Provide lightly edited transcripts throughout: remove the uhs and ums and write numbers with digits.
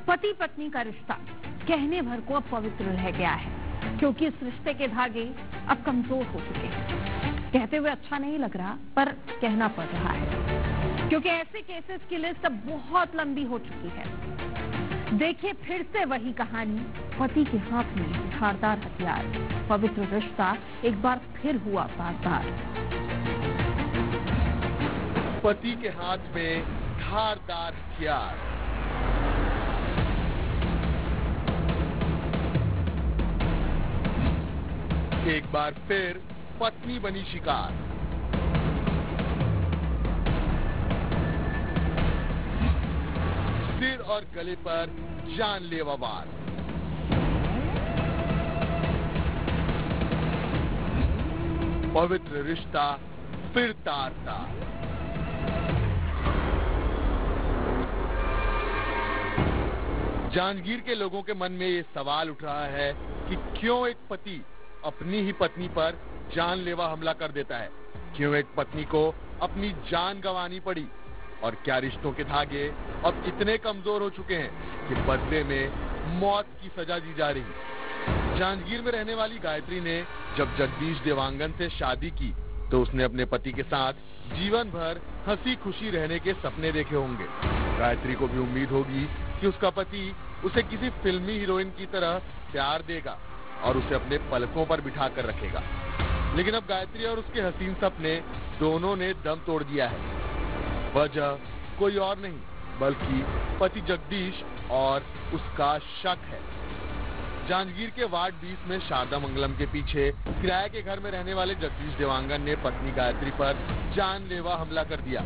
पति पत्नी का रिश्ता कहने भर को अब पवित्र रह गया है, क्योंकि इस रिश्ते के धागे अब कमजोर हो चुके हैं। कहते हुए अच्छा नहीं लग रहा, पर कहना पड़ रहा है, क्योंकि ऐसे केसेस की लिस्ट अब बहुत लंबी हो चुकी है। देखिए फिर से वही कहानी, पति के हाथ में धारदार हथियार, पवित्र रिश्ता एक बार फिर हुआ बारदार। पति के हाथ में धारदार हथियार। एक बार फिर पत्नी बनी शिकार। सिर और गले पर जानलेवा वार। पवित्र रिश्ता फिर तार-तार। जांजगीर के लोगों के मन में ये सवाल उठ रहा है कि क्यों एक पति अपनी ही पत्नी पर जानलेवा हमला कर देता है, क्यों एक पत्नी को अपनी जान गंवानी पड़ी, और क्या रिश्तों के धागे अब इतने कमजोर हो चुके हैं कि बदले में मौत की सजा दी जा रही। जांजगीर में रहने वाली गायत्री ने जब जगदीश देवांगन से शादी की तो उसने अपने पति के साथ जीवन भर हंसी खुशी रहने के सपने देखे होंगे। गायत्री को भी उम्मीद होगी कि उसका पति उसे किसी फिल्मी हीरोइन की तरह प्यार देगा और उसे अपने पलकों पर बिठा कर रखेगा। लेकिन अब गायत्री और उसके हसीन सपने दोनों ने दम तोड़ दिया है। वजह कोई और नहीं बल्कि पति जगदीश और उसका शक है। जांजगीर के वार्ड 20 में शारदा मंगलम के पीछे किराए के घर में रहने वाले जगदीश देवांगन ने पत्नी गायत्री पर जानलेवा हमला कर दिया,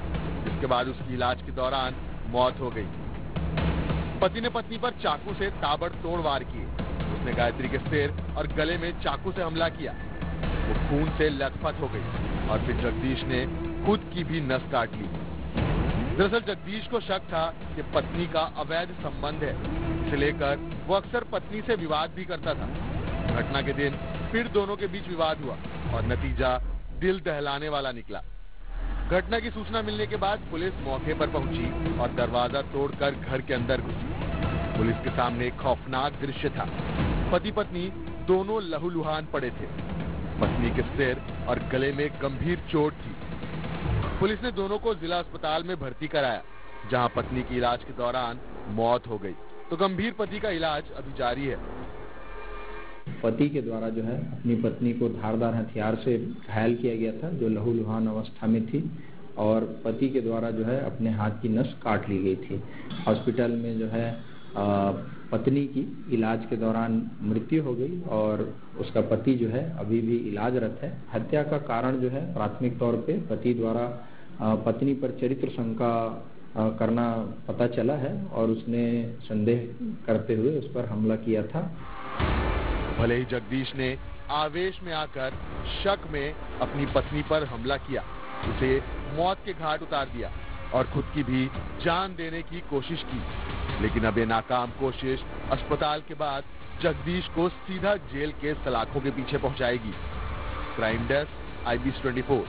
जिसके बाद उसकी इलाज के दौरान मौत हो गई। पति ने पत्नी पर चाकू से ताबड़तोड़ वार किए। उसने गायत्री के सिर और गले में चाकू से हमला किया। वो खून से लथपथ हो गई और फिर जगदीश ने खुद की भी नस काट ली। दरअसल जगदीश को शक था कि पत्नी का अवैध संबंध है, इसे लेकर वो अक्सर पत्नी से विवाद भी करता था। घटना के दिन फिर दोनों के बीच विवाद हुआ और नतीजा दिल दहलाने वाला निकला। घटना की सूचना मिलने के बाद पुलिस मौके पर पहुंची और दरवाजा तोड़कर घर के अंदर घुसी। पुलिस के सामने एक खौफनाक दृश्य था। पति पत्नी दोनों लहूलुहान पड़े थे। पत्नी के सिर और गले में गंभीर चोट थी। पुलिस ने दोनों को जिला अस्पताल में भर्ती कराया, जहां पत्नी की इलाज के दौरान मौत हो गई, तो गंभीर पति का इलाज अभी जारी है। पति के द्वारा जो है अपनी पत्नी को धारदार हथियार से घायल किया गया था, जो लहूलुहान अवस्था में थी, और पति के द्वारा जो है अपने हाथ की नस काट ली गई थी। हॉस्पिटल में जो है पत्नी की इलाज के दौरान मृत्यु हो गई और उसका पति जो है अभी भी इलाजरत है। हत्या का कारण जो है प्राथमिक तौर पे पति द्वारा पत्नी पर चरित्र शंका करना पता चला है और उसने संदेह करते हुए उस पर हमला किया था। भले ही जगदीश ने आवेश में आकर शक में अपनी पत्नी पर हमला किया, उसे मौत के घाट उतार दिया और खुद की भी जान देने की कोशिश की, लेकिन अब ये नाकाम कोशिश अस्पताल के बाद जगदीश को सीधा जेल के सलाखों के पीछे पहुंचाएगी। Crime desk, IBC 24।